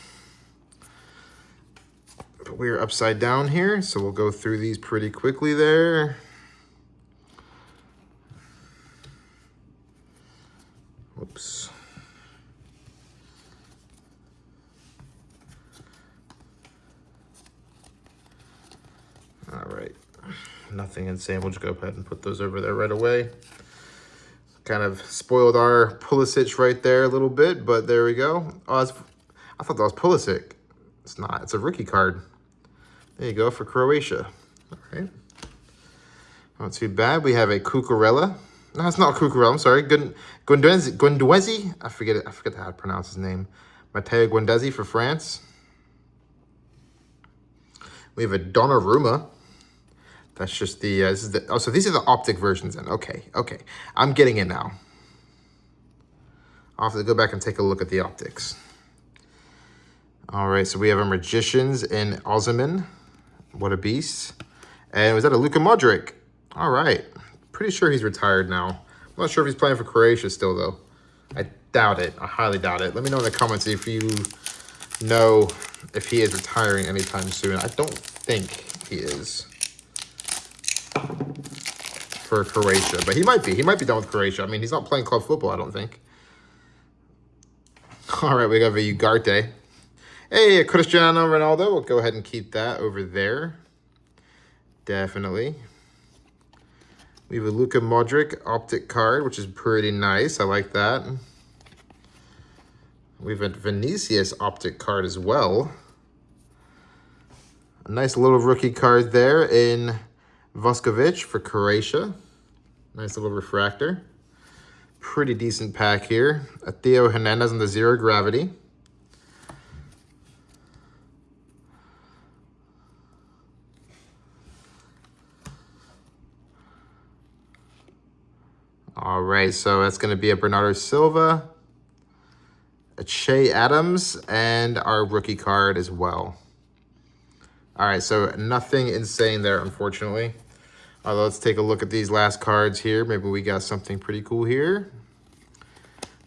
But we're upside down here, so we'll go through these pretty quickly there. Whoops. All right. Nothing insane. We'll just go ahead and put those over there right away. Kind of spoiled our Pulisic right there a little bit, but there we go. Oh, I thought that was Pulisic. It's not. It's a rookie card. There you go for Croatia. All right. Not too bad. We have a Cucurella. No, it's not Cucurella. I'm sorry. Guendouzi. I forget how to pronounce his name. Matteo Guendouzi for France. We have a Donnarumma. That's just the, oh, so these are the optic versions then. Okay. I'm getting it now. I'll have to go back and take a look at the optics. All right, so we have a Magicians in Osimhen. What a beast. And was that a Luka Modric? All right. Pretty sure he's retired now. I'm not sure if he's playing for Croatia still, though. I doubt it. I highly doubt it. Let me know in the comments if you know if he is retiring anytime soon. I don't think he is. for Croatia, but he might be. He might be done with Croatia. I mean, he's not playing club football, I don't think. All right, we got a Ugarte. Hey, Cristiano Ronaldo. We'll go ahead and keep that over there. Definitely. We have a Luka Modric optic card, which is pretty nice. I like that. We have a Vinicius optic card as well. A nice little rookie card there in Vuskovic for Croatia. Nice little refractor. Pretty decent pack here. A Theo Hernandez on the zero gravity. All right, so that's going to be a Bernardo Silva, a Che Adams, and our rookie card as well. All right, so nothing insane there, unfortunately. Let's take a look at these last cards here. Maybe we got something pretty cool here.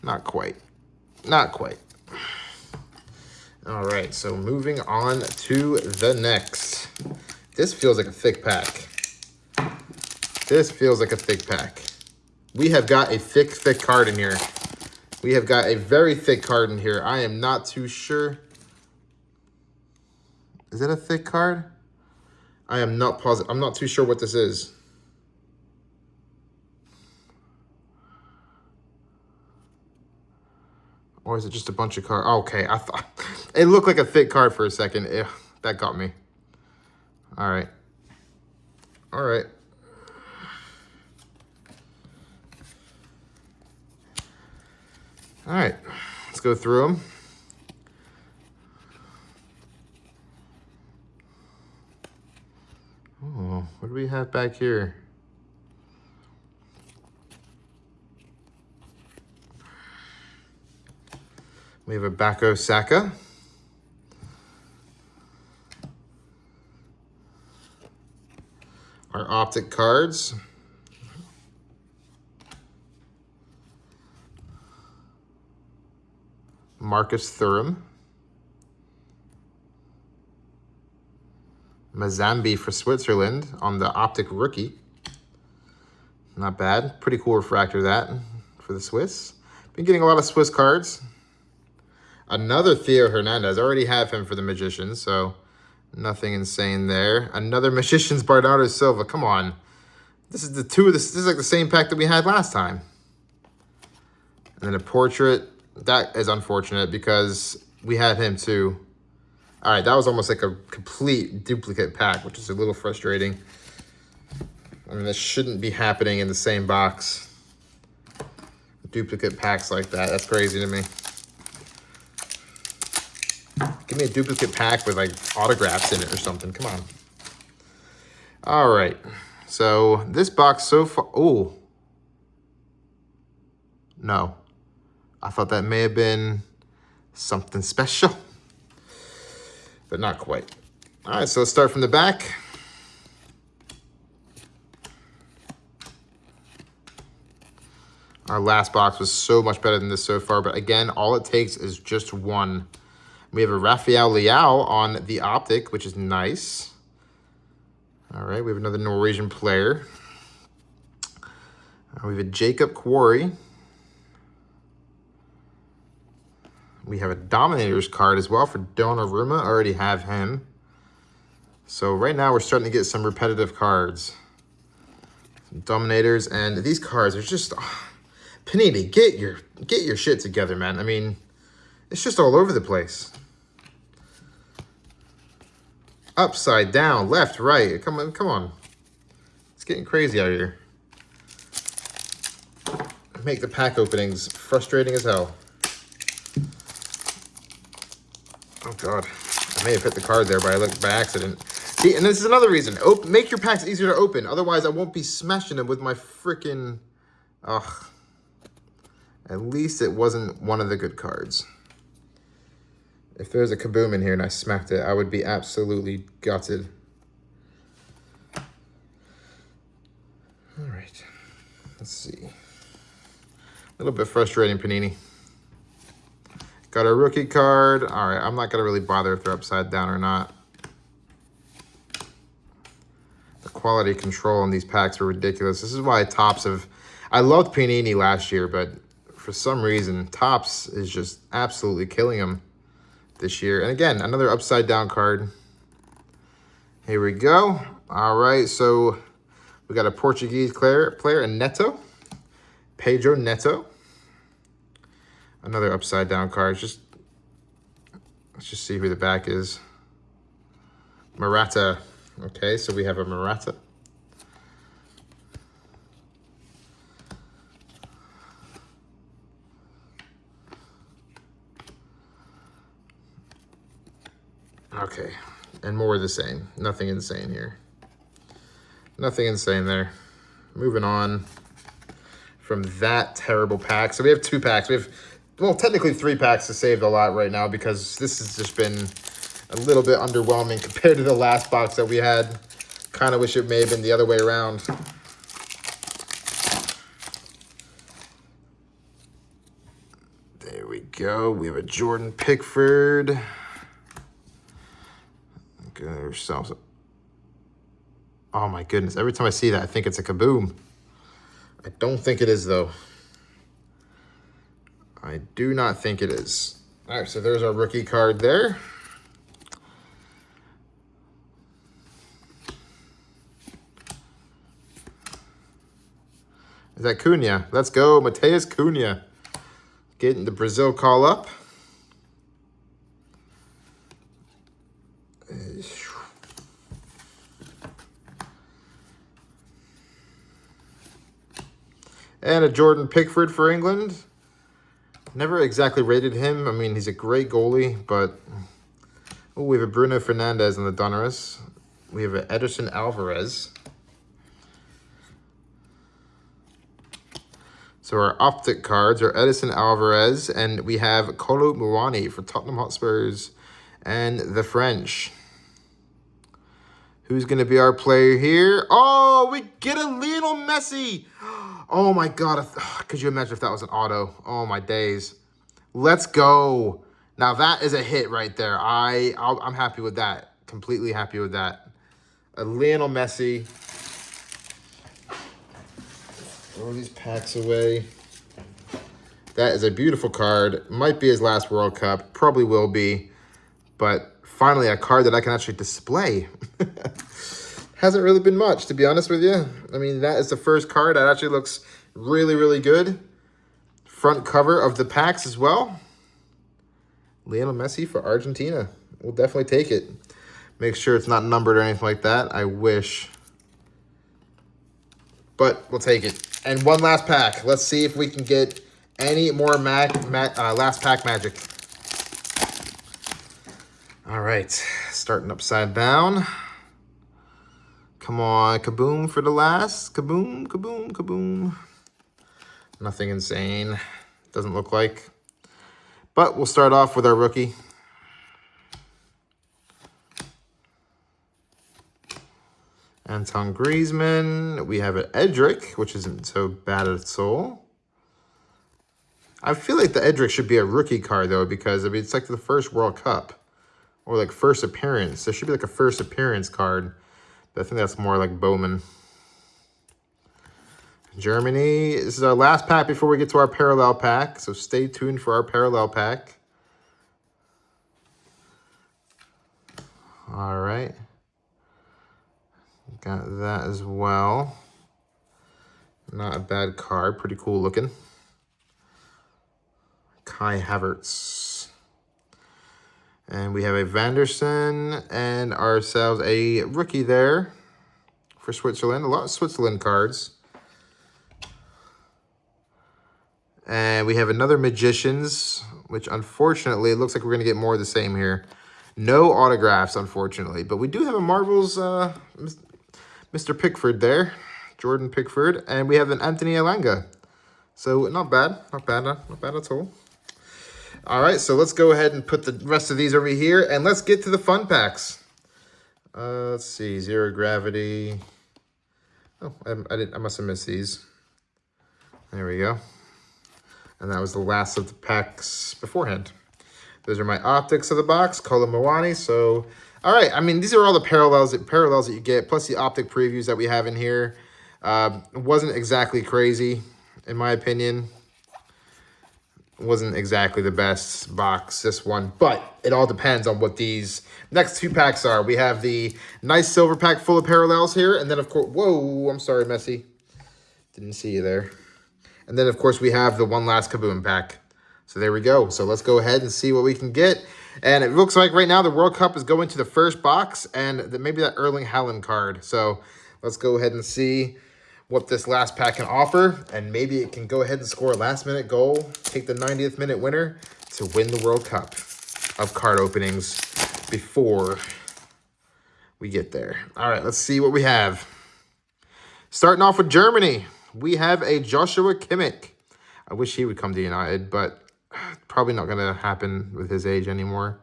Not quite. Not quite. All right, so moving on to the next. This feels like a thick pack. This feels like a thick pack. We have got a thick card in here. We have got a very thick card in here. I am not too sure. Is that a thick card? I am not positive. I'm not too sure what this is. Or is it just a bunch of cards? Okay, I thought it looked like a thick card for a second. Ew, that got me. All right. All right. All right, let's go through them. Oh, what do we have back here? We have a Bako Saka. Our optic cards. Marcus Thuram. Mazambi for Switzerland on the optic rookie. Not bad. Pretty cool refractor that for the Swiss. Been getting a lot of Swiss cards. Another Theo Hernandez. I already have him for the Magicians, so nothing insane there. Another Magicians Bernardo Silva. Come on. This is this is like the same pack that we had last time. And then a portrait. That is unfortunate because we had him too. All right, that was almost like a complete duplicate pack, which is a little frustrating. I mean, this shouldn't be happening in the same box. Duplicate packs like that, that's crazy to me. Give me a duplicate pack with like autographs in it or something, come on. All right, so this box so far, oh. No. I thought that may have been something special, but not quite. All right, so let's start from the back. Our last box was so much better than this so far, but again, all it takes is just one. We have a Rafael Leao on the optic, which is nice. All right, we have another Norwegian player. We have a Jacob Quarry. We have a Dominators card as well for Donnarumma. I already have him. So right now we're starting to get some repetitive cards. Some Dominators, and these cards are just... Panini, get your shit together, man. I mean, it's just all over the place. Upside down, left, right. Come on. It's getting crazy out here. Make the pack openings frustrating as hell. Oh, God. I may have hit the card there by accident. See, and this is another reason. Make your packs easier to open. Otherwise, I won't be smashing them with my freaking... Ugh. At least it wasn't one of the good cards. If there's a Kaboom in here and I smacked it, I would be absolutely gutted. All right. Let's see. A little bit frustrating, Panini. Got a rookie card. All right, I'm not going to really bother if they're upside down or not. quality control on these packs are ridiculous. This is why Topps have... I loved Panini last year, but for some reason, Topps is just absolutely killing them this year. And again, another upside down card. Here we go. All right, so we got a Portuguese player in Neto. Pedro Neto. Another upside down card. Let's just see who the back is. Morata. Okay, so we have a Morata. Okay, and more of the same. Nothing insane here. Nothing insane there. Moving on from that terrible pack. So we have 2 packs. We have, well, technically 3 packs to save a lot right now because this has just been a little bit underwhelming compared to the last box that we had. Kind of wish it may have been the other way around. There we go. We have a Jordan Pickford. Get ourselves. Oh my goodness. Every time I see that, I think it's a KABOOM. I don't think it is, though. I do not think it is. All right, so there's our rookie card there. Is that Cunha? Let's go, Mateus Cunha. Getting the Brazil call up. And a Jordan Pickford for England. Never exactly rated him. I mean, he's a great goalie, but... Oh, we have a Bruno Fernandes on the Donruss. We have an Ederson Alvarez. So our optic cards are Edison Alvarez, and we have Kolo Muani for Tottenham Hotspurs and the French. Who's going to be our player here? Oh, we get a Lionel Messi. Oh, my God. Could you imagine if that was an auto? Oh, my days. Let's go. Now, that is a hit right there. I'm happy with that. Completely happy with that. A Lionel Messi. Throw these packs away. That is a beautiful card. Might be his last World Cup. Probably will be. But finally, a card that I can actually display. Hasn't really been much, to be honest with you. I mean, that is the first card that actually looks really, really good. Front cover of the packs as well. Lionel Messi for Argentina. We'll definitely take it. Make sure it's not numbered or anything like that. I wish. But we'll take it. And one last pack. Let's see if we can get any more last pack magic. All right. Starting upside down. Come on. KABOOM for the last. KABOOM, KABOOM, KABOOM. Nothing insane. Doesn't look like. But we'll start off with our rookie. Anton Griezmann. We have an Edric, which isn't so bad at all. I feel like the Edric should be a rookie card, though, because I mean, it's like the first World Cup. Or like first appearance. There should be like a first appearance card. But I think that's more like Bowman. Germany. This is our last pack before we get to our parallel pack. So stay tuned for our parallel pack. All right. Got that as well. Not a bad card. Pretty cool looking. Kai Havertz. And we have a Vanderson and ourselves a rookie there for Switzerland. A lot of Switzerland cards. And we have another Magicians, which unfortunately, it looks like we're going to get more of the same here. No autographs, unfortunately. But we do have a Marvel's Mr. Pickford there. Jordan Pickford. And we have an Anthony Elanga. So not bad. Not bad. Not bad at all. All right, so let's go ahead and put the rest of these over here. And let's get to the fun packs. Let's see. Zero Gravity. Oh, I must have missed these. There we go. And that was the last of the packs beforehand. Those are my optics of the box, Kolo Muani. So All right, I mean, these are all the parallels that you get, plus the optic previews that we have in here. It wasn't exactly crazy, in my opinion. It wasn't exactly the best box, this one, but it all depends on what these next 2 packs are. We have the nice silver pack full of parallels here, and then, of course, whoa, I'm sorry, Messi. Didn't see you there. And then, of course, we have the one last Kaboom pack. So there we go. So let's go ahead and see what we can get. And it looks like right now the World Cup is going to the first box and maybe that Erling Haaland card. So let's go ahead and see what this last pack can offer. And maybe it can go ahead and score a last-minute goal, take the 90th minute winner to win the World Cup of card openings before we get there. All right, let's see what we have. Starting off with Germany, we have a Joshua Kimmich. I wish he would come to United, but probably not going to happen with his age anymore.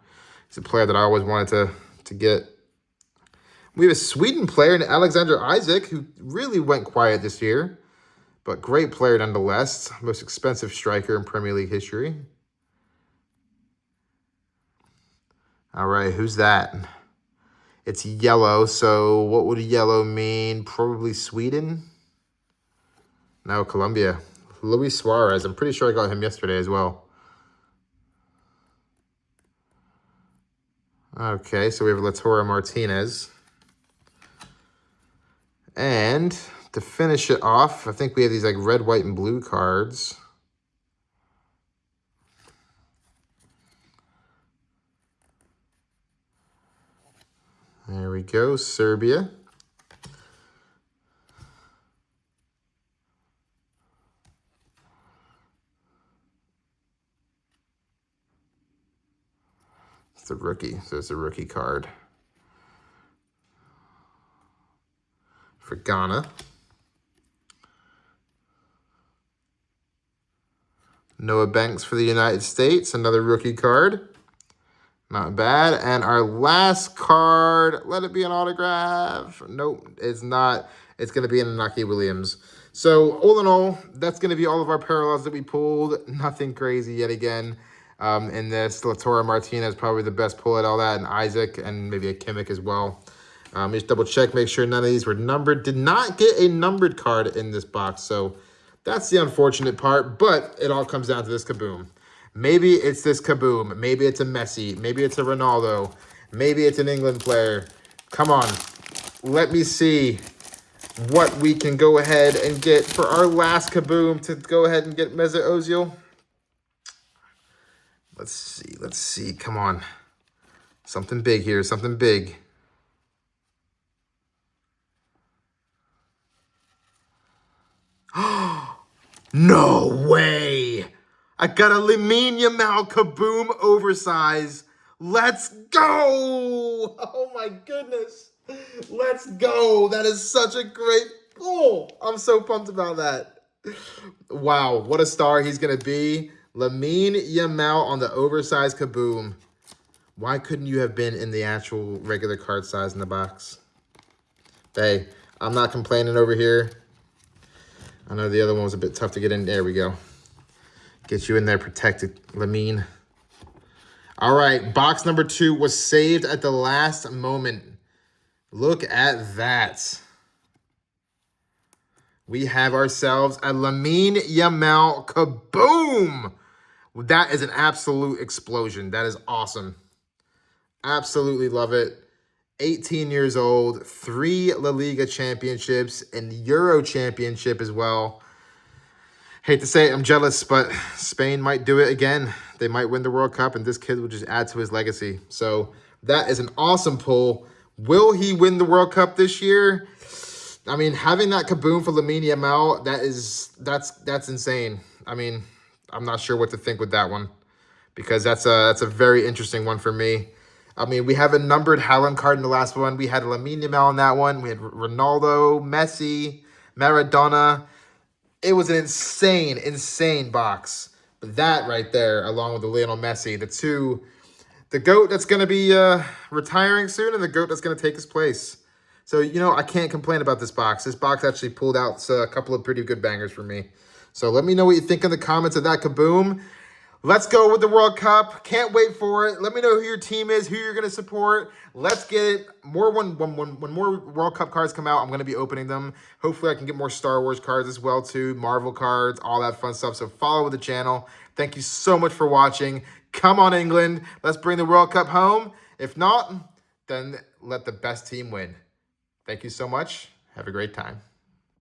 He's a player that I always wanted to get. We have a Sweden player in Alexander Isak, who really went quiet this year, but great player nonetheless. Most expensive striker in Premier League history. All right, who's that? It's yellow, so what would yellow mean? Probably Sweden? No, Colombia. Luis Suarez. I'm pretty sure I got him yesterday as well. Okay, so we have Lautaro Martinez. And to finish it off, I think we have these like red, white, and blue cards. There we go, Serbia. It's a rookie, so it's a rookie card. For Ghana. Noah Banks for the United States, another rookie card. Not bad. And our last card, let it be an autograph. Nope, it's not. It's going to be an Inaki Williams. So all in all, that's going to be all of our parallels that we pulled. Nothing crazy yet again. In this, Lautaro Martinez probably the best pull at all that, and Isaac, and maybe a Kimmich as well. Just double check, make sure none of these were numbered. Did not get a numbered card in this box, so that's the unfortunate part, but it all comes down to this Kaboom. Maybe it's this Kaboom. Maybe it's a Messi. Maybe it's a Ronaldo. Maybe it's an England player. Come on. Let me see what we can go ahead and get for our last Kaboom to go ahead and get Mesut Ozil. Let's see. Let's see. Come on. Something big here. Something big. No way. I got a Lamine Yamal Kaboom oversize. Let's go. Oh my goodness. Let's go. That is such a great pull. I'm so pumped about that. Wow, what a star he's going to be. Lamine Yamal on the oversized Kaboom. Why couldn't you have been in the actual regular card size in the box? Hey, I'm not complaining over here. I know the other one was a bit tough to get in. There we go. Get you in there protected, Lamine. All right, box number 2 was saved at the last moment. Look at that. We have ourselves a Lamine Yamal Kaboom. That is an absolute explosion. That is awesome. Absolutely love it. 18 years old, 3 La Liga championships, and Euro championship as well. Hate to say it, I'm jealous, but Spain might do it again. They might win the World Cup, and this kid will just add to his legacy. So that is an awesome pull. Will he win the World Cup this year? I mean, having that Kaboom for Lamine Yamal, that's insane. I mean, I'm not sure what to think with that one because that's a very interesting one for me. I mean, we have a numbered Haaland card in the last one. We had Lamine Yamal in that one. We had Ronaldo, Messi, Maradona. It was an insane, insane box. But that right there, along with the Lionel Messi, the GOAT that's going to be retiring soon and the GOAT that's going to take his place. So, you know, I can't complain about this box. This box actually pulled out a couple of pretty good bangers for me. So let me know what you think in the comments of that Kaboom. Let's go with the World Cup. Can't wait for it. Let me know who your team is, who you're going to support. Let's get it. More when more World Cup cards come out, I'm going to be opening them. Hopefully I can get more Star Wars cards as well too, Marvel cards, all that fun stuff. So follow the channel. Thank you so much for watching. Come on, England. Let's bring the World Cup home. If not, then let the best team win. Thank you so much. Have a great time.